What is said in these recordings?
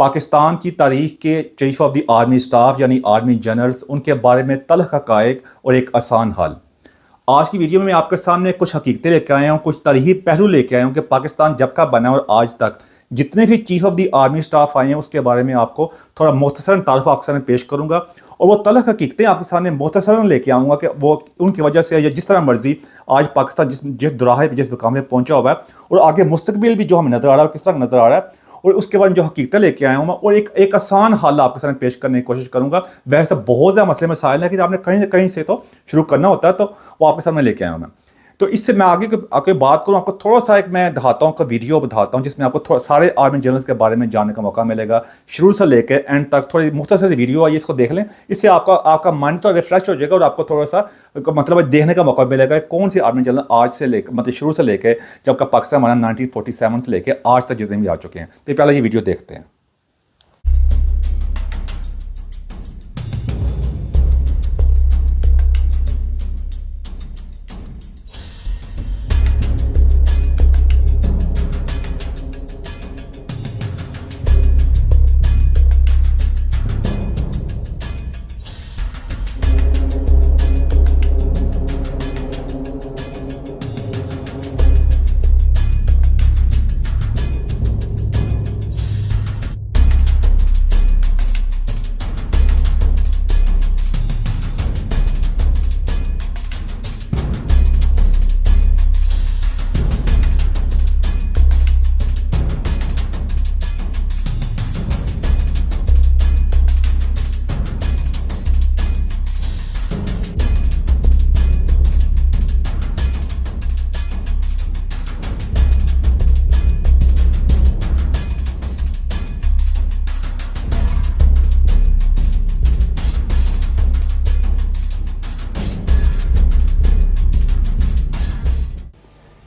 पाकिस्तान की तारीख के chief of the army staff यानी आर्मी जनरल्स, उनके बारे में तल्ख हक़ाइक़ और एक आसान हल। आज की वीडियो में मैं आपके सामने कुछ हकीकतें लेकर आया हूँ, कुछ तारीखी पहलू लेकर आया हूँ कि पाकिस्तान जब का बना और आज तक जितने भी chief of the army staff आए हैं उसके बारे में आपको थोड़ा मुख्तसरन तारुफ आपके सामने पेश करूँगा और वो तल्ख हकीकतें आपके सामने मुख्तसरन लेके आऊँगा कि वो उनकी वजह से या जिस तरह मर्जी आज पाकिस्तान जिस दुराहे पर जिस मुकाम पर पहुँचा हुआ है और आगे मुस्तकबिल भी जो हमें नज़र आ रहा है किस तरह नज़र आ रहा है और उसके बाद जो हकीकतें लेके आया हूँ मैं और एक आसान हल आपके सामने पेश करने की कोशिश करूँगा। वैसे बहुत ज़्यादा मसले मसाइल है लेकिन आपने कहीं ना कहीं से तो शुरू करना होता है, तो वो आपके सामने लेके आया हूँ मैं। तो इससे मैं आगे बात करूँ, आपको थोड़ा सा एक मैं दिखाता हूँ, वीडियो बताता हूँ जिसमें आपको थोड़ा सारे आर्मी जनरल्स के बारे में जानने का मौका मिलेगा। शुरू से लेकर एंड तक थोड़ी मुख्तसर वीडियो आई, इसको देख लें, इससे आपका माइंड तो रिफ्रेश हो जाएगा और आपको थोड़ा सा मतलब देखने का मौका मिलेगा कौन सी आर्मी जनरल आज से लेकर मतलब शुरू से लेकर जब का पाकिस्तान हमारा 1947 से लेकर आज तक जितने भी आ चुके हैं। तो पहले ये वीडियो देखते हैं।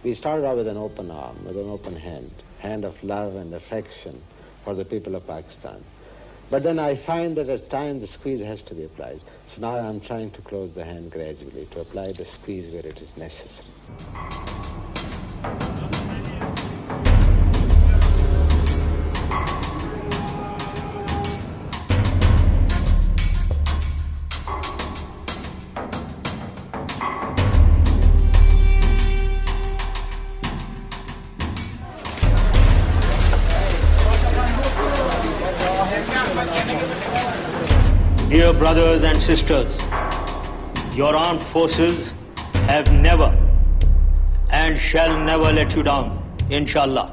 We started out with an open arm, with an open hand of love and affection for the people of Pakistan. But then I find that at times the squeeze has to be applied. So now I'm trying to close the hand gradually, to apply the squeeze where it is necessary. Dear brothers and sisters, your armed forces have never and shall never let you down, inshallah.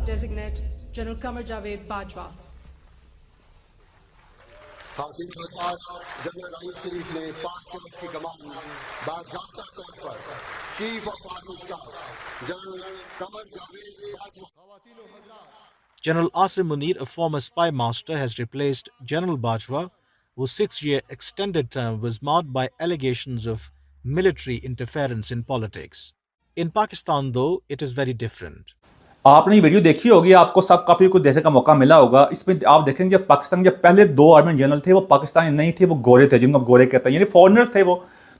Designate General Qamar Javed Bajwa. खातिन सरकार general Rahil शरीफ ने पाक फौज की कमान बाज़ाब्ता तौर पर chief of army staff general Qamar Javed Bajwa. General Asim Munir, a former spy master, has replaced General Bajwa, whose 6-year extended term was marred by allegations of military interference in politics. In Pakistan, though, it is very different. आपने ये video देखी होगी, आपको सब काफ़ी कुछ देखने का मौका मिला होगा। इसमें आप देखेंगे जब पाकिस्तान के पहले 2 आर्मी जनरल थे वो पाकिस्तानी नहीं थे, वो गोरे थे, जिनको गोरे कहते हैं, यानी फॉरेनर्स थे। वो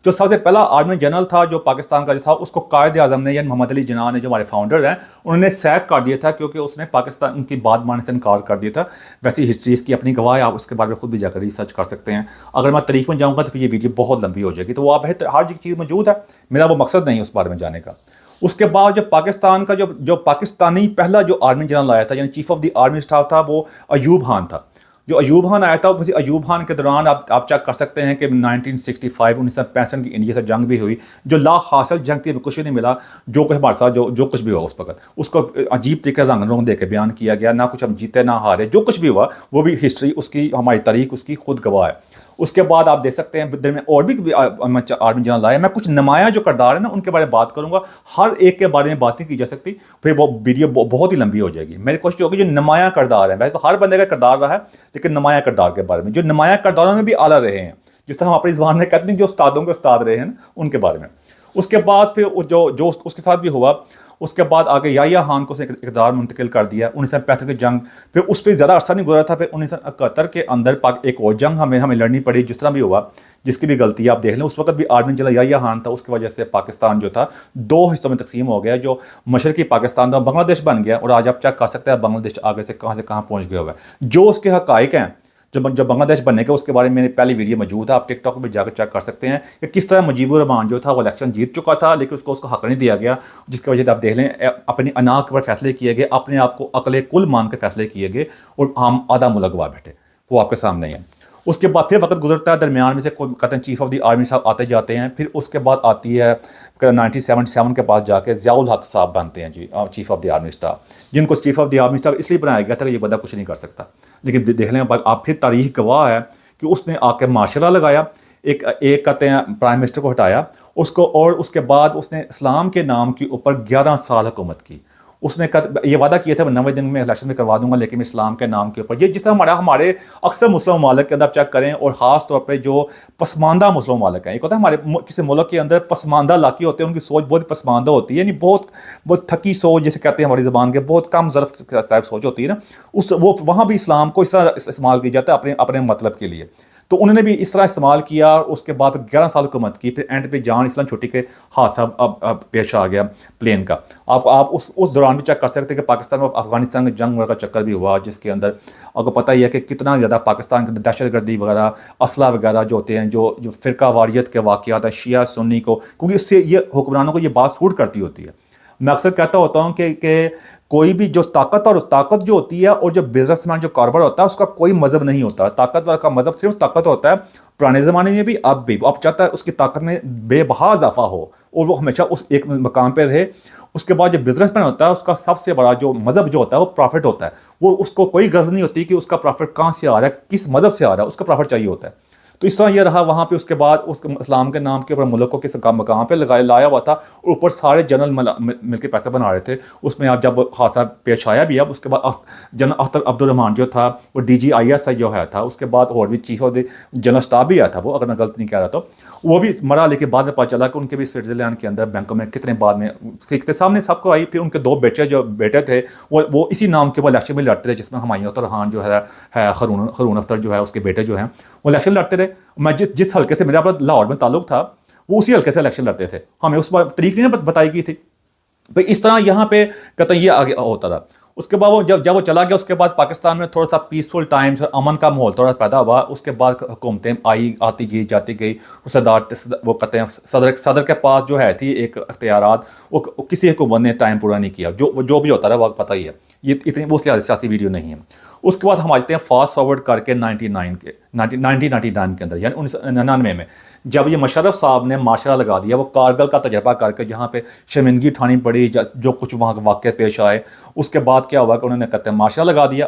जो सबसे पहला आर्मी जनरल था जो पाकिस्तान का जो था उसको कायद आज़म ने यानी मोहम्मद अली जिन्ना ने, जो हमारे फाउंडर हैं, उन्होंने सैक कर दिया था क्योंकि उसने पाकिस्तान उनकी बात मानने से इनकार कर दिया था। वैसी हिस्ट्री इसकी अपनी गवाह है, आप उसके बारे में खुद भी जाकर रिसर्च कर सकते हैं। अगर मैं तारीख में जाऊँगा तो फिर ये वीडियो बहुत लंबी हो जाएगी, तो वो आप हर चीज़ मौजूद है, मेरा वो मकसद नहीं है उस बारे में जाने का। उसके बाद जब पाकिस्तान का जो पाकिस्तानी पहला जो आर्मी जनरल आया था यानी chief of the army staff था वो अयूब खान था। जो अयूब खान आया था, वो अयूब खान के दौरान आप चेक कर सकते हैं कि 1965 1965 की इंडिया से जंग भी हुई, जो ला हासिल जंग थी, कुछ भी नहीं मिला। जो कुछ हमारे साथ जो कुछ भी हुआ उस वक्त, उसको अजीब तरीके से रंग रोंग दे के बयान किया गया, ना कुछ हम जीते ना हारे, जो कुछ भी हुआ वो भी हिस्ट्री उसकी, हमारी तारीख उसकी खुद गवाह है। उसके बाद आप देख सकते हैं दिन में और भी आर्मी जनरल आए। मैं कुछ नुमाया जो किरदार है ना उनके बारे में बात करूंगा, हर एक के बारे में बात नहीं की जा सकती, फिर वो वीडियो बहुत ही लंबी हो जाएगी। मेरी कोशिश होगी जो नुमाया किरदार है, वैसे तो हर बंदे का किरदार रहा है, लेकिन नुमाया किरदार के बारे में, जो नुमाया किरदारों में भी आला रहे हैं, जिस तरह हम अपनी ज़बान में कहते हैं जो उस्तादों के उस्ताद रहे हैं ना, उनके बारे में। उसके बाद फिर जो उसके साथ भी हुआ, उसके बाद आगे याहिया खान को उसने इक़्तिदार मुंतकिल कर दिया 1965 की जंग। फिर उस पर ज़्यादा अरसा नहीं गुजरा था, फिर 1971 के अंदर एक और जंग हमें लड़नी पड़ी, जिस तरह भी हुआ, जिसकी भी गलती आप देख लें। उस वक्त भी आर्मी जनरल याहिया खान था, उसकी वजह से पाकिस्तान जो था 2 हिस्सों में तकसीम हो गया, जो मशरकी पाकिस्तान था बांग्लादेश बन गया, और आज आप चेक कर सकते हैं बांग्लादेश आगे से कहाँ पहुँच गया हुआ है। जो उसके हक़ाइक़ हैं, जब बांग्लादेश बनने के, उसके बारे में मेरी पहली वीडियो मौजूद है, आप टिकटॉक पर जाकर चेक कर सकते हैं कि किस तरह मुजीबुर रहमान जो था वो इलेक्शन जीत चुका था, लेकिन उसको हक नहीं दिया गया, जिसकी वजह से आप देख लें अपनी अना के ऊपर फैसले किए गए, अपने आप को अकले कुल मान के फैसले किए गए, और हम आधा मुल्क गवा बैठे, वो आपके सामने है। उसके बाद फिर वक्त गुजरता है, दरमियान में से कोई कहते हैं चीफ ऑफ द आर्मी साहब आते जाते हैं। फिर उसके बाद आती है 1977 के पास जाके ज़ियाउल हक साहब बनते हैं जी chief of the army staff, जिनको chief of the army staff इसलिए बनाया गया था कि ये बंदा कुछ नहीं कर सकता। लेकिन देख लें आप फिर तारीख गवाह है कि उसने आके माशरा लगाया, एक कहते हैं प्राइम मिनिस्टर को हटाया उसको, और उसके बाद उसने इस्लाम के नाम के ऊपर 11 साल हुकूमत की। उसने ये वादा किया था 90 दिन में इलेक्शन में करवा दूंगा, लेकिन इस्लाम के नाम के ऊपर, ये जिस तरह हमारे अक्सर मुस्लिम ममालिक के अंदर चेक करें, और ख़ास तौर पे जो पसमानदा मुस्लिम ममालिक हैं, एक होता है हमारे किसी मुल्क के अंदर पसमानदा इलाके होते हैं, उनकी सोच बहुत पसमानदा होती है, यानी बहुत थकी सोच जिसे कहते हैं हमारी ज़बान के, बहुत कम ज़र्फ टाइप सोच होती है ना, वो वहाँ भी इस्लाम को इस तरह इस्तेमाल किया जाता है अपने मतलब के लिए। तो उन्होंने भी इस तरह इस्तेमाल किया, उसके बाद 11 साल हुकूमत की। फिर एंड पे जान इस्लाम छुट्टी के हादसा अब पेश आ गया प्लेन का। आप उस दौरान भी चेक कर सकते हैं कि पाकिस्तान में अफगानिस्तान की जंग का चक्कर भी हुआ, जिसके अंदर आपको पता ही है कि कितना ज़्यादा पाकिस्तान के अंदर दहशतगर्दी वगैरह, असला वगैरह जो होते हैं, जो फ़िरका वारियत के वाक़यात है शिया सुन्नी को, क्योंकि उससे ये हुक्मरानों को ये बात सूट करती होती है। मैं अक्सर कहता होता हूँ कि कोई भी जो ताकत जो होती है, और जो बिजनेसमैन जो कारोबार होता है, उसका कोई मजहब नहीं होता। ताकतवर का मजहब सिर्फ ताकत होता है, पुराने ज़माने में भी अब भी। आप चाहता है उसकी ताकत में बेबहा इजाफा हो, और वो हमेशा उस एक मकाम पर रहे। उसके बाद जो बिजनेसमैन होता है, उसका सबसे बड़ा जो मजहब जो होता है वो प्रॉफिट होता है। वो उसको कोई गर्ज नहीं होती कि उसका प्रॉफिट कहाँ से आ रहा है, किस मजहब से आ रहा है, उसका प्रॉफिट चाहिए होता है। तो इस तरह यह रहा वहाँ पे। उसके बाद उस इस्लाम के नाम के ऊपर मुल्क को किस मकाम पे लाया हुआ था, और ऊपर सारे जनरल मिलकर पैसे बना रहे थे। उसमें अब जब हादसा पेश आया भी, अब उसके बाद जनरल अख्तर अब्दुल रहमान जो था वो DGIS जो है था, उसके बाद और भी chief of the general staff भी आया था वो, अगर मैं गलत नहीं कह रहा तो वो भी मरा। लेकिन बाद में पता चला कि उनके भी स्विट्ज़रलैंड के अंदर बैंकों में कितने बाद में के सामने सबको आई। फिर उनके 2 बेटे थे, वो इसी नाम के ऊपर इलेक्शन में लड़ते थे, जिसमें हुमायूं अख्तर खान जो है ख़रून अख्तर जो है उसके बेटे जो हैं वो इलेक्शन लड़ते रहे। मैं जिस हल्के से मेरा अपना लाहौर में ताल्लुक था, वो उसी हल्के से इलेक्शन लड़ते थे। हमें उस बार तरीक नहीं बताई गई थी। तो इस तरह यहाँ पे कहते हैं ये आगे होता रहा। उसके बाद वो जब वो चला गया, उसके बाद पाकिस्तान में थोड़ा सा पीसफुल टाइम्स, अमन का माहौल थोड़ा पैदा हुआ। उसके बाद हुकूमतें आती गई जाती गई। वो कहते हैं सदर के पास जो है थी एक अख्तियारात, वो किसी हुकूमत ने टाइम पूरा नहीं किया। जो भी होता रहा वो पता ही है, ये इतनी वो उसलिए सियासी वीडियो नहीं है। उसके बाद हम आते हैं फास्ट फॉरवर्ड करके 1999 के अंदर, यानी 1999 में, जब ये मुशर्रफ साहब ने माशरा लगा दिया, वो कारगिल का तजर्बा करके जहाँ पे शर्मिंदगी उठानी पड़ी, जो कुछ वहाँ वाक़े पेश आए, उसके बाद क्या हुआ कि उन्होंने कहते हैं माशरा लगा दिया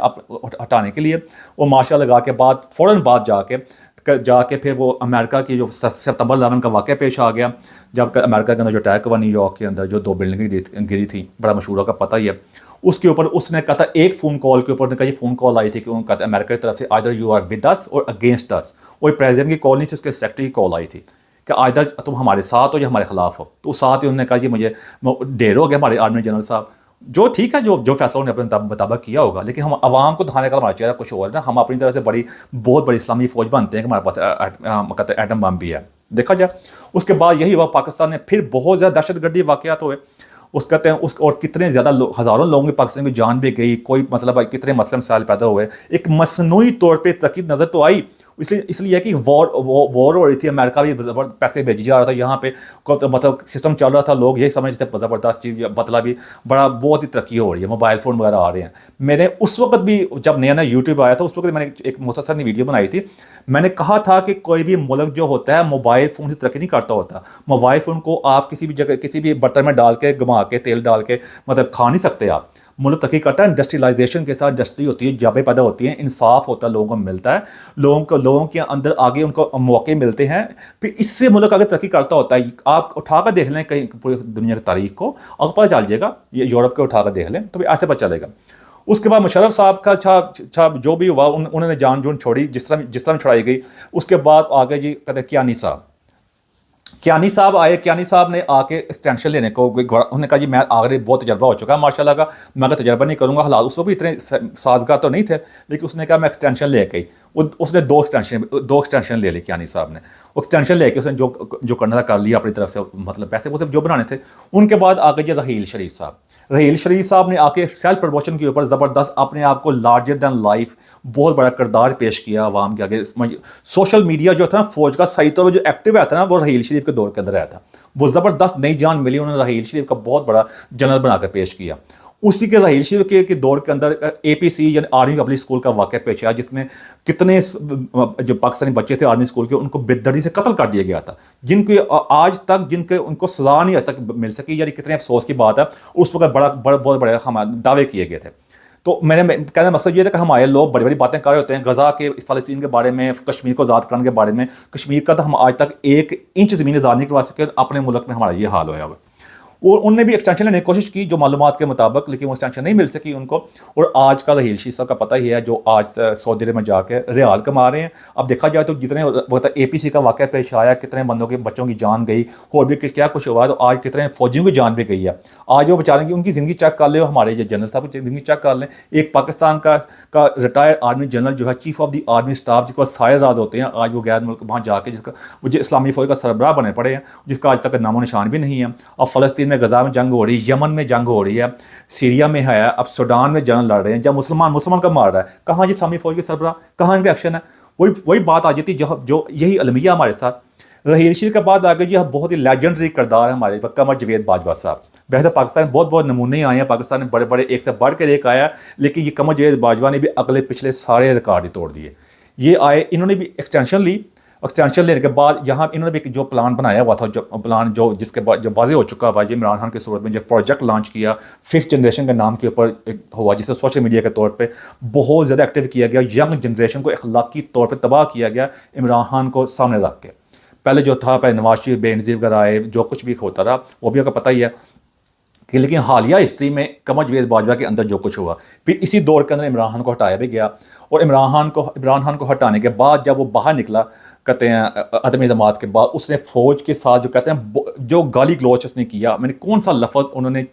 हटाने के लिए। वो माशरा लगा के बाद फ़ौरन बाद जाके फिर वो अमेरिका की जो सितंबर 11 का वाक़या पेश आ गया, जब अमेरिका के अंदर जो अटैक हुआ न्यूयॉर्क के अंदर, जो 2 बिल्डिंग गिरी थी, बड़ा मशहूर का पता ही है। उसके ऊपर उसने कहा था, एक फ़ोन कॉल के ऊपर ये फ़ोन कॉल आई थी कि उन्होंने कहा था अमेरिका की तरफ से either you are with us or against अस। वो प्रेसिडेंट की कॉल नहीं थी, उसके सेक्रेटरी की कॉल आई थी कि आइदर तुम हमारे साथ हो या हमारे खिलाफ हो। तो साथ ही उन्होंने कहा जी मुझे ढेर हो गया हमारे आर्मी जनरल साहब, जो ठीक है, जो फैसला उन्होंने अपने मुताबिक किया होगा, लेकिन हम आवाम को दिखाने का हमारा चेहरा कुछ और है ना। हम अपनी तरफ से बहुत बड़ी इस्लामी फ़ौज बनते हैं कि हमारे पास एटम बम भी है, देखा जाए। उसके बाद यही हुआ, पाकिस्तान में फिर बहुत ज़्यादा दहशतगर्दी वाक़यात हुए। उस कहते हैं उस और कितने ज़्यादा हज़ारों लोगों की पाकिस्तान की जान भी गई, कोई मतलब कितने मसले मसाइल पैदा हुए। एक मसनूई तौर पर तरक्की नज़र तो आई, इसलिए इसलिए कि वॉर हो रही थी, अमेरिका भी पैसे भेजी जा रहा था यहाँ पे, मतलब सिस्टम चल रहा था, लोग यही समझते थे ज़बरदस्त चीज़, मतलब भी बड़ा बहुत ही तरक्की हो रही है, मोबाइल फ़ोन वगैरह आ रहे हैं। मैंने उस वक्त भी जब नया नया यूट्यूब आया था उस वक्त मैंने एक मुख्तसर वीडियो बनाई थी। मैंने कहा था कि कोई भी मुल्क जो होता है मोबाइल फ़ोन से तरक्की नहीं करता होता। मोबाइल फ़ोन को आप किसी भी जगह किसी भी बर्तन में डाल के घुमा के तेल डाल के मतलब खा नहीं सकते आप। मुल्क तरक्की करता है इंडस्ट्रियलाइजेशन के साथ, इंडस्ट्री होती है, जॉबें पैदा होती हैं, इंसाफ होता है, लोगों को मिलता है, लोगों के अंदर आगे उनको मौके मिलते हैं, फिर इससे मुल्क आगे तरक्की करता होता है। आप उठा कर देख लें कहीं पूरी दुनिया की तारीख को, आपको पता चल जाएगा, ये यूरोप के उठा कर देख लें तो भी ऐसे पता चलेगा। उसके बाद मुशर्रफ साहब का अच्छा जो भी हुआ, उन्होंने जान जून छोड़ी जिस तरह छुड़ाई गई। उसके बाद आगे जी कहते कियानी साहब आए। कियानी साहब ने आके एक्सटेंशन लेने को, उन्होंने कहा जी मैं आगे बहुत तजर्बा हो चुका है माशाल्लाह का, मैं अगर तजर्बा नहीं करूँगा, हालात उसको भी इतने साजगार तो नहीं थे, लेकिन उसने कहा मैं एक्सटेंशन ले गई। उसने दो एक्सटेंशन ले ली कियानी साहब ने। एक्सटेंशन लेके उसने जो करना था कर लिया अपनी तरफ से, मतलब पैसे वो जो बनाने थे। उनके बाद आगे जी रहील शरीफ साहब। रहील शरीफ साहब ने आके सेल्फ प्रमोशन के ऊपर ज़बरदस्त अपने आप को लार्जर दैन लाइफ बहुत बड़ा किरदार पेश किया आवाम के आगे। सोशल मीडिया जो था ना, फौज का सही तौर पर जो एक्टिव आया था ना, वो रहील शरीफ के दौर के अंदर आया था। वो ज़बरदस्त नई जान मिली, उन्होंने रहील शरीफ का बहुत बड़ा जनरल बनाकर पेश किया। उसी के रहील शरीफ के दौर के अंदर APC यानी आर्मी पब्लिक स्कूल का वाक़या पेश आया, जिसमें कितने जो पाकिस्तानी बच्चे थे आर्मी स्कूल के, उनको बेदर्दी से कत्ल कर दिया गया था, जिनके आज तक उनको सज़ा नहीं आज तक मिल सकी। यानी कितने अफसोस की बात है। उस वक्त बहुत बड़े हम दावे किए गए थे। तो मेरे कहने का मकसद ये था कि हमारे लोग बड़ी बड़ी बातें कर रहे होते हैं गज़ा के, फ़लस्तीन के बारे में, कश्मीर को आज़ाद करने के बारे में। कश्मीर का तो हम आज तक 1 इंच ज़मीन आज़ाद नहीं करवा सके, अपने मुल्क में हमारा ये हाल होया हुआ। और उनने भी एक्सटेंशन लेने की कोशिश की जो मालूमात के मुताबिक, लेकिन वो एक्सटेंशन नहीं मिल सकी उनको। और आज का रहील शरीफ साहब का पता ही है, जो आज सऊदी अरब में जाके रियाल कमा रहे हैं। अब देखा जाए तो जितने वो APC का वाक़या पेश आया, कितने बंदों के बच्चों की जान गई, और भी क्या कुछ हुआ, तो आज कितने फौजियों की जान भी गई है। आज वो बेचारे की उनकी ज़िंदगी चेक कर ले, हमारे ये जनरल साहब की ज़िंदगी चेक कर लें। एक पाकिस्तान का रिटायर्ड आर्मी जनरल जो है, chief of the army staff, जिसके पास सारे राज होते हैं, आज वो गैर मुल्क वहाँ जाके जिसका मुझे इस्लामी फ़ौज का सरबराह बने पड़े हैं, जिसका आज तक नामो निशान भी नहीं है। अब फ़लस्तीन में गज़ा में जंग हो रही है, यमन में जंग हो रही है, सीरिया में है, अब सूडान में जंग लड़ रहे हैं, जब मुसलमान का मार रहा है, कहाँ जी इस्लामी फ़ौज के सरबराह, कहाँ इनका एक्शन है। वही बात आ जाती है जो यही अलमिया हमारे साथ। रहील शरीफ के बाद आगे जी बहुत ही लेजेंडरी किरदार है हमारे कमर जावेद बाजवा साहब। वैसे तो पाकिस्तान में बहुत नमूने आए हैं, पाकिस्तान में बड़े एक से बढ़ कर एक आया, लेकिन ये कमर जावेद बाजवा ने भी अगले पिछले सारे रिकॉर्ड ही तोड़ दिए। ये आए, इन्होंने भी एक्सटेंशन ली। एक्सटेंशन लेने के बाद यहाँ इन्होंने भी जो प्लान बनाया हुआ था, जो प्लान जिसके बाद जो वाज़ेह हो चुका हुआ, इमरान खान की सूरत में जो प्रोजेक्ट लॉन्च किया 5th जनरेशन के नाम के ऊपर हुआ, जिसे सोशल मीडिया के तौर पे बहुत ज़्यादा एक्टिव किया गया। यंग जनरेशन को अखलाकी तौर पे तबाह किया गया इमरान खान को सामने रख के। पहले जो था, पहले नवाज शरीफ, बेनज़ीर वगैरह आए, जो कुछ भी होता रहा वो भी आपको पता ही है कि, लेकिन हालिया हिस्ट्री में कमर जावेद बाजवा के अंदर जो कुछ हुआ, फिर इसी दौर के अंदर इमरान खान को हटाया भी गया। और इमरान खान को हटाने के बाद जब वो बाहर निकला, कहते हैं अदम इक़दामात के बाद, उसने फ़ौज के साथ जो कहते हैं जो गाली गलौच उसने किया, मैंने कौन सा लफ्ज़ उन्होंने,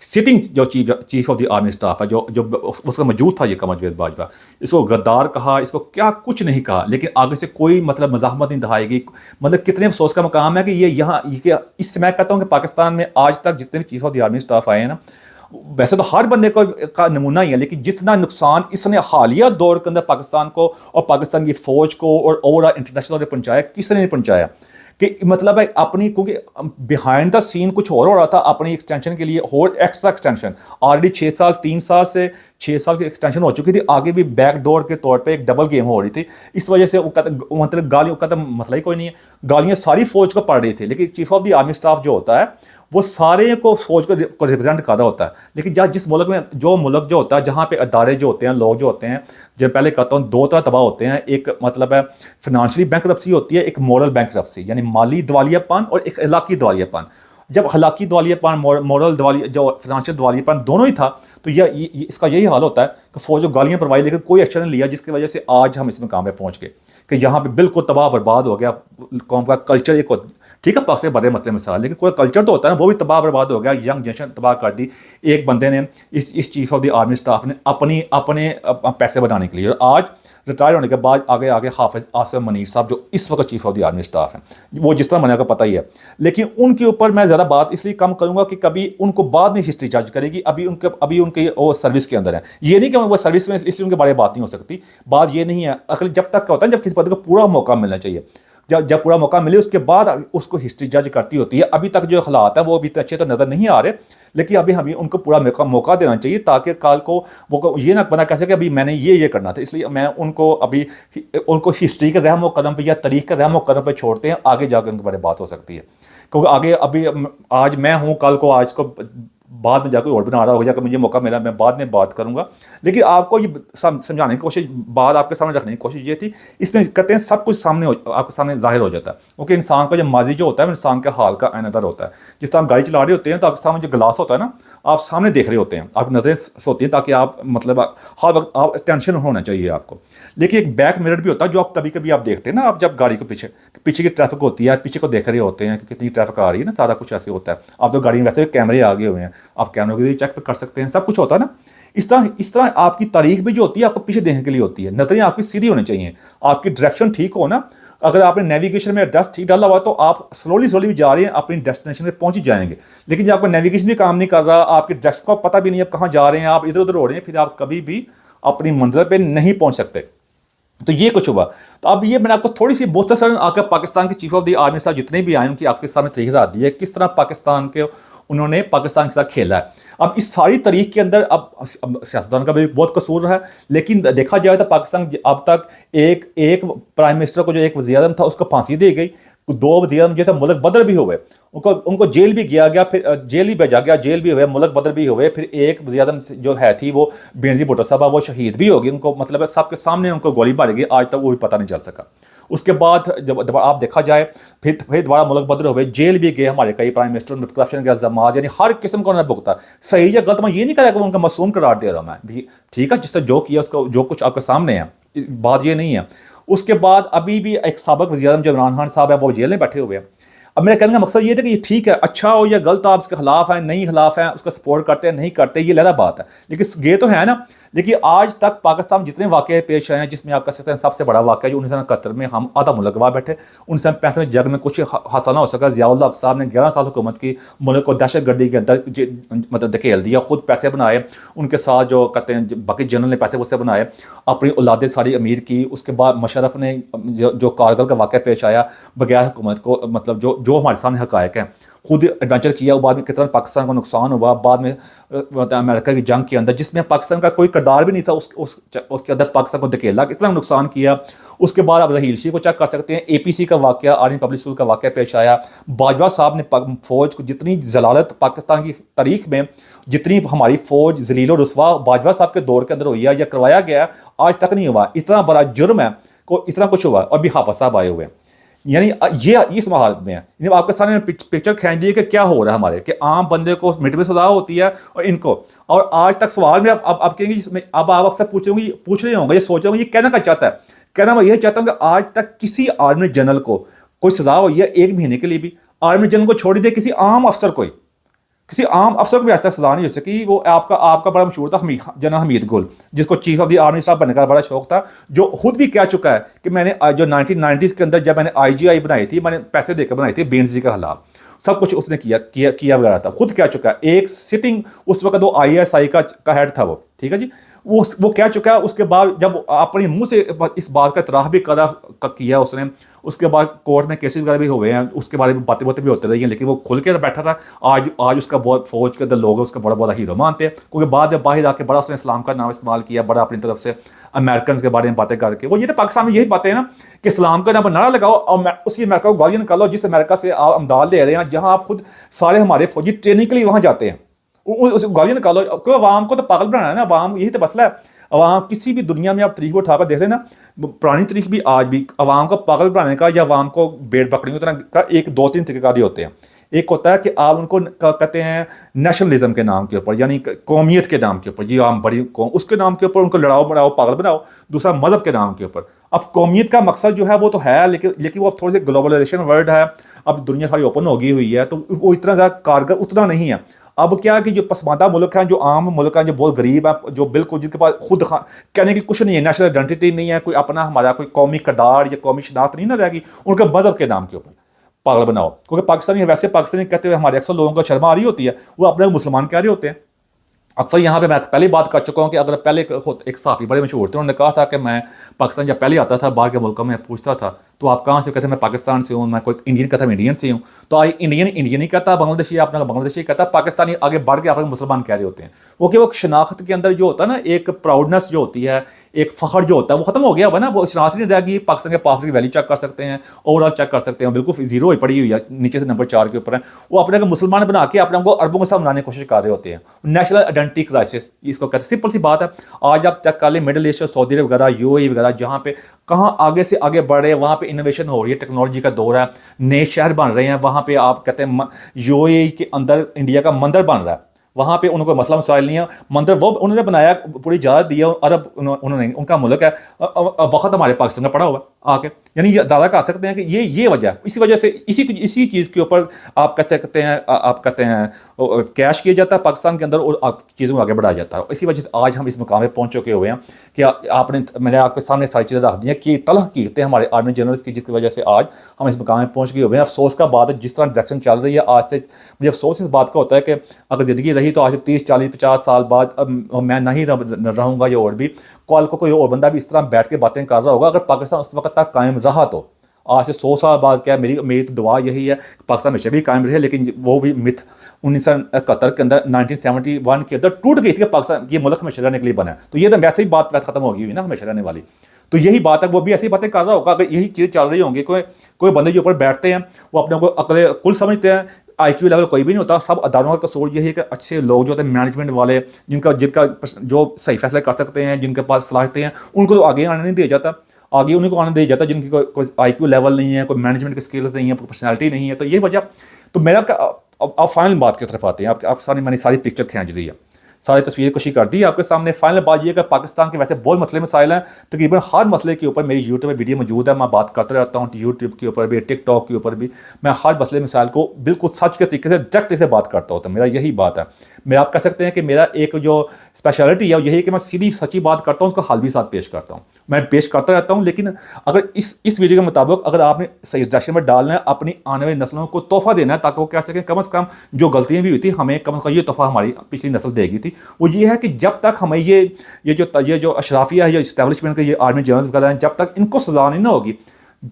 सिटिंग जो chief of the army staff है जो उसका मौजूद था, ये कमर जावेद बाजवा, इसको गद्दार कहा, इसको क्या कुछ नहीं कहा, लेकिन आगे से कोई मतलब मज़ाहमत नहीं दिखाएगी। मतलब कितने अफसोस का मकाम है कि ये यहाँ इससे मैं कहता हूँ कि पाकिस्तान में आज तक जितने भी chief of the army staff आए हैं ना, वैसे तो हर बंदे का नमूना ही है, लेकिन जितना नुकसान इसने हालिया दौर के अंदर पाकिस्तान को और पाकिस्तान की फ़ौज को और ओवरऑल इंटरनेशनल पहुंचाया, किसने नहीं पहुंचाया। कि मतलब है अपनी, क्योंकि बिहाइंड द सीन कुछ और हो रहा था अपनी एक्सटेंशन के लिए, और एक्स्ट्रा एक्सटेंशन ऑलरेडी 6 साल 3 साल से 6 साल की एक्सटेंशन हो चुकी थी, आगे भी बैकडोर के तौर पे एक डबल गेम हो रही थी। इस वजह से मतलब गालियों का तो मसला ही कोई नहीं है, गालियाँ सारी फौज को पड़ रही थी, लेकिन chief of the army staff जो होता है वो सारे को फौज को रिप्रेजेंट कर रहा होता है। लेकिन जहाँ जिस मुल्क में जो होता है, जहाँ पे अदारे जो होते हैं, लोग जो होते हैं, जब पहले कहता हूँ 2 तरह तबाह होते हैं। एक मतलब है फिनेंशियली बैंकरप्सी होती है, एक मॉरल बैंकरप्सी, यानी माली दिवालियापन, और एक अखलाकी दिवालियापन। जब अखलाकी दिवालियापन, मॉरल दिवालिया, जो फिनेंशियल दिवालियापन दोनों ही था, तो इसका यही हाल होता है कि फौज को गालियाँ परवाई, लेकिन कोई एक्शन नहीं लिया, जिसकी वजह से आज हम इस मकाम पर पहुँच गए कि यहाँ पे बिल्कुल तबाह बर्बाद हो गया। कौम का कल्चर एक ठीक है, पाकिस्तान बड़े मसले मसाइल, लेकिन कोई कल्चर तो होता है ना, वो भी तबाह बर्बाद हो गया, यंग जनरेशन तबाह कर दी। एक बंदे ने इस chief of the army staff ने अपने पैसे बनाने के लिए, और आज रिटायर होने के बाद आगे आगे हाफिज आसिम मुनीर साहब जो इस वक्त chief of the army staff हैं, वो जिस तरह बने का पता ही है, लेकिन उनके ऊपर मैं ज़्यादा बात इसलिए कम करूँगा कि कभी उनको बाद में हिस्ट्री जज करेगी, अभी उनके वो सर्विस के अंदर है। ये नहीं कि वो सर्विस में इसलिए उनके बारे में बात नहीं हो सकती, बात ये नहीं है। असल जब तक क्या होता है, जब किसी बंदे को पूरा मौका मिलना चाहिए, जब पूरा मौका मिले उसके बाद उसको हिस्ट्री जज करती होती है। अभी तक जो हालात है वो अभी अच्छे तो नज़र नहीं आ रहे, लेकिन अभी हमें उनको पूरा मौका देना चाहिए, ताकि कल को वो ये ना बना कह सके अभी मैंने ये करना था। इसलिए मैं उनको हिस्ट्री के रहमो कदम पे या तारीख के रहमो कदम पे छोड़ते हैं, आगे जाकर उनके बारे में बात हो सकती है। क्योंकि आगे अभी आज मैं हूँ, कल को आज को बाद में जाकर और बना रहा हो, जाकर मुझे मौका मिला मैं बाद में बात करूंगा। लेकिन आपको ये समझाने की कोशिश, बात आपके सामने रखने की कोशिश ये थी, इसमें कहते हैं सब कुछ आपके सामने जाहिर हो जाता है, क्योंकि इंसान का जो माजी जो होता है इंसान के हाल का अनदर होता है। जिस तरह आप गाड़ी चला रहे होते हैं तो आपके सामने जो गिलास होता है ना, आप सामने देख रहे होते हैं, आपकी नज़रें सोती हैं, ताकि आप मतलब हर वक्त आप टेंशन होना चाहिए आपको। लेकिन एक बैक मिरर भी होता है जो आप कभी कभी आप देखते हैं ना, आप जब गाड़ी को पीछे की ट्रैफिक होती है, पीछे को देख रहे होते हैं कि कितनी ट्रैफिक आ रही है ना, सारा कुछ ऐसे होता है। आप तो गाड़ी में वैसे भी कैमरे आगे हुए हैं, आप कैमरे के लिए चेक कर सकते हैं, सब कुछ होता है ना। इस तरह आपकी तारीख भी जो होती है आपको पीछे देखने के लिए होती है। नजरें आपकी सीधी होनी चाहिए, आपकी डायरेक्शन ठीक हो ना। अगर आपने नेविगेशन में एड्रेस ठीक डाला हुआ तो आप स्लोली भी जा रहे हैं, अपनी डेस्टिनेशन पे पहुंच ही जाएंगे। लेकिन जब आपका नेविगेशन भी काम नहीं कर रहा, आपकी डायरेक्शन को पता भी नहीं है कहाँ जा रहे हैं, आप इधर उधर हो रहे हैं, फिर आप कभी भी अपनी मंजिल पे नहीं पहुंच सकते। तो ये कुछ हुआ। तो अब ये मैंने आपको थोड़ी सी मुख्तसरन आकर पाकिस्तान के चीफ ऑफ द आर्मी साहब जितने भी आए उनकी आपके सामने तरीक दी है, किस तरह पाकिस्तान के उन्होंने पाकिस्तान के साथ खेला है। अब इस सारी तारीख के अंदर अब सियासतदान का भी बहुत कसूर रहा है, लेकिन देखा जाए तो पाकिस्तान अब तक एक प्राइम मिनिस्टर को जो एक वज़ीर आज़म था उसको फांसी दी गई, 2 वज़ीर आज़म जो था मुल्क बदर भी हुए, उनको जेल भी किया गया, फिर जेल भी भेजा गया, जेल भी हुए, मुल्क बदर भी हुए। फिर एक वज़ीर आज़म जो है थी वो बेनज़ीर भुट्टो साहबा, वो शहीद भी हो गई, उनको मतलब सबके सामने उनको गोली मारी गई, आज तक वो भी पता नहीं चल सका। उसके बाद जब आप देखा जाए फिर दोबारा मुल्क बदर हुए, जेल भी गए हमारे कई प्राइम मिनिस्टर, करप्शन के इल्ज़ामात, यानी हर किस्म का उन्होंने भुगता। सही या गलत मैं ये नहीं कह रहा कि उनका मासूम करार दे रहा हूँ मैं भी, ठीक है, जिसने जो किया उसका जो कुछ आपके सामने है, बात ये नहीं है। उसके बाद अभी भी एक साबिक़ वज़ीर आज़म जो इमरान खान साहब है वो जेल में बैठे हुए हैं। अब मेरा कहने का मकसद ये था कि ये ठीक है, अच्छा हो या गलत, आप उसके खिलाफ हैं नहीं खिलाफ हैं, उसका सपोर्ट करते हैं नहीं करते, ये अलग बात है, लेकिन ये तो है ना। लेकिन आज तक पाकिस्तान जितने वाक़े पेश आए हैं, जिसमें आप कह सकते हैं सबसे बड़ा वाक़या जो 1971 में हम आधा मुल्क गवा बैठे, 1965 में जंग में कुछ हासिल ना हो सका। ज़िया-उल-हक साहब ने 11 साल हुकूमत की, मुल्क को दहशतगर्दी के अंदर मतलब धकेल दिया, खुद पैसे बनाए, उनके साथ जो कहते हैं बाकी जनरल ने पैसे वैसे बनाए, अपनी औलादें सारी अमीर की। उसके बाद मुशर्रफ ने जो कारगिल का वाक़या पेश आया, बगैर हुकूमत को मतलब जो हमारे सामने हक़ाइक़ हैं, खुद एडवेंचर किया, बाद में कितना पाकिस्तान को नुकसान हुआ, बाद में अमेरिका की जंग के अंदर जिसमें पाकिस्तान का कोई किरदार भी नहीं था, उसके अंदर पाकिस्तान को धकेला, कितना नुकसान किया। उसके बाद आप रहील शी को चेक कर सकते हैं, APC का वाक़या, आर्मी पब्लिक स्कूल का वाक़या पेश आया। बाजवा साहब ने फ़ौज को जितनी जलालत पाकिस्तान की तारीख में, जितनी हमारी फ़ौज जलील और रुसवा बाजवा साहब के दौर के अंदर हुई है या करवाया गया, आज तक नहीं हुआ। इतना बड़ा जुर्म है को इतना कुछ हुआ, और भी हाफिज साहब आए हुए हैं। यानी ये इस हालत में है। आपके सामने पिक्चर खींच दी कि क्या हो रहा है हमारे, कि आम बंदे को मिनट में सजा होती है और इनको, और आज तक सवाल में अब कहेंगे, अब आप अक्सर पूछ रहे होंगे, ये सोच रहे होंगे ये कहना क्या चाहता है। कहना मैं ये चाहता हूँ कि आज तक किसी आर्मी जनरल को कोई सजा हुई है 1 महीने के लिए भी, आर्मी जनरल को छोड़ दे किसी आम अफसर को भी आज तक सजा नहीं हो सकी। वो आपका बड़ा मशहूर था जनरल हमीद गुल, जिसको चीफ ऑफ द आर्मी साहब बनने का बड़ा शौक था, जो खुद भी कह चुका है कि मैंने जो 1990s के अंदर जब मैंने IGI बनाई थी, मैंने पैसे देकर बनाई थी बेनज़ीर के खिलाफ, सब कुछ उसने किया वगैरह था, खुद कह चुका है। एक सिटिंग उस वक्त वो ISI का हेड था वो, ठीक है जी, वो कह चुका है। उसके बाद जब अपने मुंह से इस बात का इतराफ़ भी किया उसने, उसके बाद कोर्ट में केसेस वगैरह भी हुए हैं, उसके बारे में बातें भी होती रही हैं, लेकिन वो खुल के बैठा था। आज उसका बहुत फ़ौज के अंदर लोग उसका बड़ा हीरो मानते हैं, क्योंकि बाद में बाहर आके बड़ा उसने इस्लाम का नाम इस्तेमाल किया, बड़ा अपनी तरफ से अमेरिकन के बारे में बातें करके। वो ये ना पाकिस्तान में यही बातें हैं ना कि इस्लाम का नाम नारा लगाओ और उसी अमेरिका को गालियाँ निकालो, जिस अमेरिका से आप अमदाद ले रहे हैं, जहाँ आप खुद सारे हमारे फौजी ट्रेनिंग के लिए वहाँ जाते हैं, उस गालियाँ निकालो। क्यों आवाम को तो पागल बनाना है ना, आवाम यही तो मसला है। अवाम किसी भी दुनिया में आप तारीख को उठाकर देख रहे हैं ना, पुरानी तारीख भी आज भी अवाम को पागल बनाने का या अवाम को भेड़ बकरियों की तरह का 1-2-3 तरीक़ाकार होते हैं। एक होता है कि आप उनको कहते हैं नेशनलिज्म के नाम के ऊपर, यानी कौमियत के नाम के ऊपर, जी हम बड़ी कौम, उसके नाम के ऊपर उनको लड़ाओ बढ़ाओ पागल बनाओ। दूसरा मज़हब के नाम के ऊपर, अब कौमियत का मकसद जो है वो तो है, लेकिन वो अब थोड़ी सी ग्लोबलाइजेशन वर्ल्ड है, अब दुनिया सारी ओपन होगी हुई है, तो वो इतना ज़्यादा कारगर उतना नहीं है। अब क्या है कि जो पसमानदा मुल्क हैं, जो आम मुल्क हैं, जो बहुत गरीब हैं, जो बिल्कुल जिनके पास खुद कहने की कुछ नहीं है, नेशनल आइडेंटिटी नहीं है, कोई अपना हमारा कोई कौमी किरदार या कौमी शनाख्त नहीं ना रहेगी, उनके मजहब के नाम के ऊपर पागल बनाओ। क्योंकि पाकिस्तानी वैसे पाकिस्तानी कहते हुए हमारे अक्सर लोगों को शर्म आ रही होती है, वो अपने मुसलमान कह रहे होते हैं। अक्सर यहाँ पे मैं पहले ही बात कर चुका हूँ कि अगर पहले एक साफ़ी बड़े मशहूर थे, उन्होंने कहा था कि मैं पाकिस्तान जब पहले आता था बाहर के मुल्कों में पूछता था तो आप कहाँ से, कहते मैं पाकिस्तान से हूँ, मैं कोई इंडियन कहता मैं इंडियन से हूँ। तो आज इंडियन ही कहता, बांग्लादेशी अपना बांग्लादेशी कहता, पाकिस्तानी आगे बढ़ के आप मुसलमान कह रहे होते हैं। वो शनाख्त के अंदर जो होता है ना, एक प्राउडनेस जो होती है, एक फ़ख्र जो होता है, वो खत्म हो गया ना, वो शनाख्त नहीं रहेगी। पाकिस्तान के पासपोर्ट की वैल्यू चेक कर सकते हैं, ओवरऑल चेक कर सकते हैं, बिल्कुल जीरो ही पड़ी हुई है, नीचे से नंबर 4 के ऊपर है। वो अपने को मुसलमान बना के अपने को अरबों के साथ बनाने की कोशिश कर रहे होते हैं। नेशनल आइडेंटिटी क्राइसिस इसको कहते हैं। सिंपल सी बात है, आज आप चेक कर लें मिडिल ईस्ट, सऊदी अरब वगैरह, यूएई वगैरह, जहाँ पे कहाँ आगे से आगे बढ़ रहे हैं, वहाँ पे इनोवेशन हो रही है, टेक्नोलॉजी का दौर है, नए शहर बन रहे हैं। वहाँ पे आप कहते हैं यूएई के अंदर इंडिया का मंदिर बन रहा है, वहाँ पे उनको मसला मसाइल नहीं है, मंदिर वो उन्होंने बनाया, पूरी इजाज़त दी है, अरब उन्होंने, उनका मुल्क है, वक्त हमारे पाकिस्तान का पड़ा हुआ आके। यानी ये दावा कर सकते हैं कि ये वजह, इसी वजह से इसी चीज़ के ऊपर आप कहते हैं कैश किया जाता है पाकिस्तान के अंदर, और आप चीज़ों को आगे बढ़ाया जाता है। इसी वजह से आज हम इस मुकाम पर पहुँच चुके हुए हैं कि मैंने आपके सामने सारी चीज़ें रख दी हैं कि तलह कीमतें हमारे आर्मी जनरल्स की, जिसकी वजह से आज हम इस मुकाम में पहुँच गए हुए हैं। अफसोस का बात है जिस तरह डायरेक्शन चल रही है आज से, मुझे अफसोस इस बात का होता है कि अगर ज़िंदगी रही तो आज 30, 40, 50 साल बाद मैं नहीं रहूँगा या और भी कल को कोई और बंदा भी इस तरह बैठ के बातें कर रहा होगा। अगर पाकिस्तान उस वक्त तक कायम रहा तो आज से 100 साल बाद क्या, मेरी तो दुआ यही है कि पाकिस्तान हमेशा भी कायम रहे। लेकिन वो भी मिथ 1971 के अंदर, 1971 के अंदर टूट गई थी कि पाकिस्तान ये मुल्क हमेशा रहने के लिए बना है। तो ये तो वैसे ही बात खत्म हो गई हुई ना, हमेशा रहने वाली। तो यही बात है, वो भी ऐसी बातें कर रहा होगा। अगर यही चीज़ें चल रही होंगी, कोई बंदे जो ऊपर बैठते हैं वो अपने को अकल कुल समझते हैं, IQ लेवल कोई भी नहीं होता। सब अदारों का कसूर यही है कि अच्छे लोग जो होते हैं, मैनेजमेंट वाले, जिनका जो सही फैसले कर सकते हैं, जिनके पास सलाहियतें हैं, उनको तो आगे आने नहीं दिया जाता। आगे उन्हीं को आने दिया जाता जिनकी कोई IQ लेवल नहीं है, कोई मैनेजमेंट की स्किल्स नहीं है, कोई पर्सनैलिटी नहीं है। तो ये वजह। तो मेरा अब फाइनल बात की तरफ आते हैं। आप सारी मैंने सारी पिक्चर खींच दी है, सारी तस्वीर कशी कर दी है आपके सामने। फाइनल बात ये कि पाकिस्तान के वैसे बहुत मसले मसाइल हैं, तकरीबन हर मसले के ऊपर मेरी यूट्यूब में वीडियो मौजूद है, मैं बात करता रहता हूँ। यूट्यूब के ऊपर भी, टिकटॉक के ऊपर भी, मैं हर मसले मसाइल को बिल्कुल सच के तरीके से डायरेक्ट से बात करता हूँ। तो मेरा यही बात है। मेरा आप कह सकते हैं कि मेरा एक जो स्पेशलिटी है वो यही है कि मैं सीधी सच्ची बात करता हूँ, उसको हल भी साथ पेश करता हूँ। मैं पेश करता रहता हूँ। लेकिन अगर इस वीडियो के मुताबिक अगर आपने सही डायरेक्शन में डालना है, अपनी आने वाली नस्लों को तोहफा देना है, ताकि वो कह सकें कम से कम जो गलतियाँ भी हुई थी हमें कम से कम ये तोहफा हमारी पिछली नस्ल देगी थी, वो ये है कि जब तक हमें ये जो अशराफिया है, ये इस्टेब्लिशमेंट के ये आर्मी जनरल्स वगैरह हैं, जब तक इनको सजा नहीं ना होगी,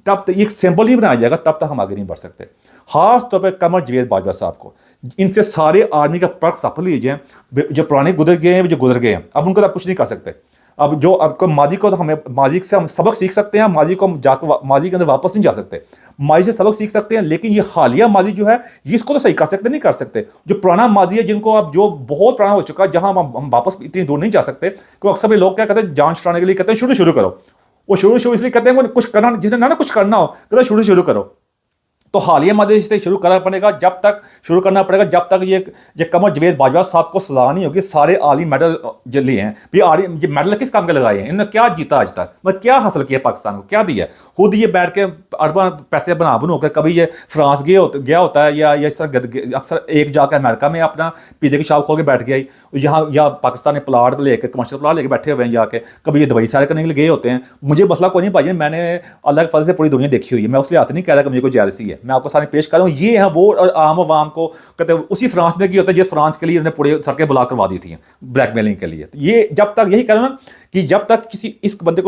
तब तक एक सिंबल ही बनाया जाएगा, तब तक हम आगे नहीं बढ़ सकते। खास तौर पर कमर जावेद बाजवा साहब को, इनसे सारे आर्मी का पर्क सप लीजिए, जो पुराने गुजर गए हैं, जो गुजर गए हैं, अब उनको तो कुछ नहीं कर सकते। अब माजी को तो हमें माजी से हम सबक सीख सकते हैं, माजी को हम जाकर माजी के अंदर वापस नहीं जा सकते, माजी से सबक सीख सकते हैं। लेकिन ये हालिया माजी जो है इसको तो सही कर सकते नहीं कर सकते। जो पुराना माजी है, जिनको अब जो बहुत पुराना हो चुका है, जहां हम वापस इतनी दूर नहीं जा सकते। क्योंकि अक्सर भी लोग क्या कहते हैं, जान छुड़ाने के लिए कहते हैं शुरू करो। वो शुरू इसलिए कहते हैं कुछ करना, जिसने ना कुछ करना हो, कहते हैं शुरू करो। तो हालिया मादे से शुरू करना पड़ेगा, जब तक ये कमर जावेद बाजवा साहब को सजा नहीं होगी। सारे आली मेडल जो लिए हैं, ये मेडल किस काम के लगाए हैं, इन्होंने क्या जीता आज तक, मतलब क्या हासिल किया, पाकिस्तान को क्या दिया। खुद ये बैठ के अरबा पैसे बना कर कभी ये फ्रांस गया होता है, या इस तरह अक्सर एक जाकर अमेरिका में अपना पीजे की शॉप खोल के बैठ गया, यहाँ या पाकिस्तान ने प्लाट लेकर, कमर्शियल प्लाट लेके बैठे हुए हैं जाके। कभी ये दुबई सैर करने के लिए गए होते हैं। मुझे मसला कोई नहीं भाई, मैंने अल्लाह के फजल से पूरी दुनिया देखी हुई है। मैं उस लिहाज से नहीं कह रहा कि मुझे कोई जेलसी है, मैं आपको सारे पेश कर रहा हूँ। ये है वो, और आम आवाम को कहते हैं उसी फ्रांस में की होता है जिस फ्रांस के लिए उन्होंने पूरे सड़कें ब्लॉक करवा दी थी ब्लैकमेलिंग के लिए। ये जब तक यही करो ना कि जब तक इस बंदे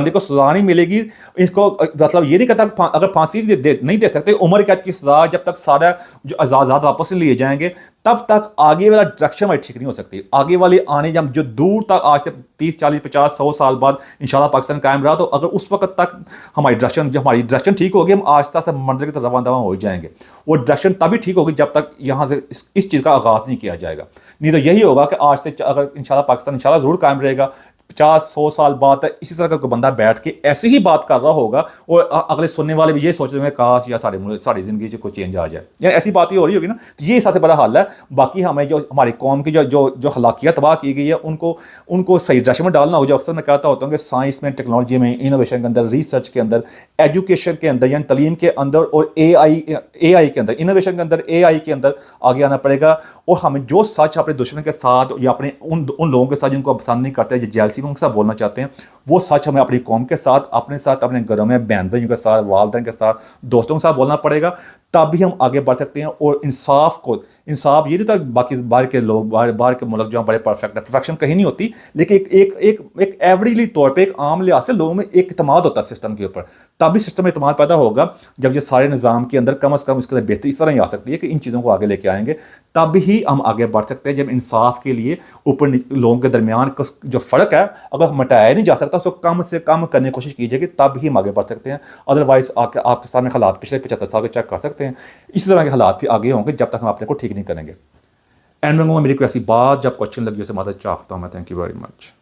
को सजा नहीं मिलेगी, इसको मतलब ये नहीं कहता अगर फांसी नहीं दे सकते, उम्र कैद की सजा, जब तक सारा जो आज़ाद वापस नहीं लिए जाएंगे, तब तक आगे वाला डायरेक्शन हमारी ठीक नहीं हो सकती। आगे वाली आने जब जो दूर तक आज से 30, 40, 50, 100 साल बाद इंशाल्लाह पाकिस्तान कायम रहा, तो अगर उस वक्त तक हमारी डायरेक्शन ठीक होगी, हम आस्ता आस्ता मंजिल की तरफ रवाना हो जाएंगे। वो डायरेक्शन तभी ठीक होगी जब तक यहाँ से इस चीज़ का आगाज़ नहीं किया जाएगा। नहीं तो यही होगा कि आज से अगर इंशाल्लाह पाकिस्तान इंशाल्लाह ज़रूर कायम रहेगा, 50-100 साल बाद तक इसी तरह का कोई बंदा बैठ के ऐसे ही बात कर रहा होगा और अगले सुनने वाले भी ये सोच रहे होंगे काश या सारी ज़िंदगी से कोई चेंज आ जाए, या ऐसी बात ही हो रही होगी ना। तो ये सबसे बड़ा हल है। बाकी हमें जो हमारी कौम की जो हलाकियत तबाह की गई है उनको सही डायरेक्शन में डालना हो। जो अक्सर मैं कहता होता हूँ कि साइंस में, टेक्नोलॉजी में, इनोवेशन के अंदर, रिसर्च के अंदर, एजुकेशन के अंदर यानी तलीम के अंदर और AI के अंदर, इनोवेशन के अंदर, AI के अंदर आगे आना पड़ेगा। और हमें जो सच अपने दुश्मन के साथ या अपने उन लोगों के साथ जिनको पसंद नहीं करते, जो जेलसी में उनके साथ बोलना चाहते हैं, वो सच हमें अपनी कौम के साथ, अपने साथ, अपने घरों में बहन भाइयों के साथ, वालिदैन के साथ, दोस्तों के साथ बोलना पड़ेगा। तब भी हम आगे बढ़ सकते हैं। और इंसाफ ये नहीं था, बाकी बाहर के लोग, बाहर के मुल्क जो बड़े परफेक्ट है, परफेक्शन कहीं नहीं होती, लेकिन एक एवरेजली तौर पे, एक आम लिहाज से लोगों में एक इत्मीनान होता है सिस्टम के ऊपर। तभी सिस्टम में इत्मीनान पैदा होगा जब ये सारे निज़ाम के अंदर कम से कम इसके अंदर बेहतरी इस तरह ही आ सकती है कि इन चीज़ों को आगे लेके आएंगे। तब ही हम आगे बढ़ सकते हैं। जब इंसाफ के लिए ऊपर लोगों के दरमियान जो फ़र्क है अगर मिटाया नहीं जा सकता, उसको कम से कम करने की कोशिश कीजिएगी, तब ही हम आगे बढ़ सकते हैं। अदरवाइज आपके सामने हालात पिछले 75 साल के चेक कर सकते हैं। इसी तरह के हालात भी आगे होंगे जब तक हम अपने को ठीक नहीं करेंगे। एंड में मेरी कोई ऐसी बात जब क्वेश्चन लगी उसे मदद चाहता हूँ मैं। Thank you very much.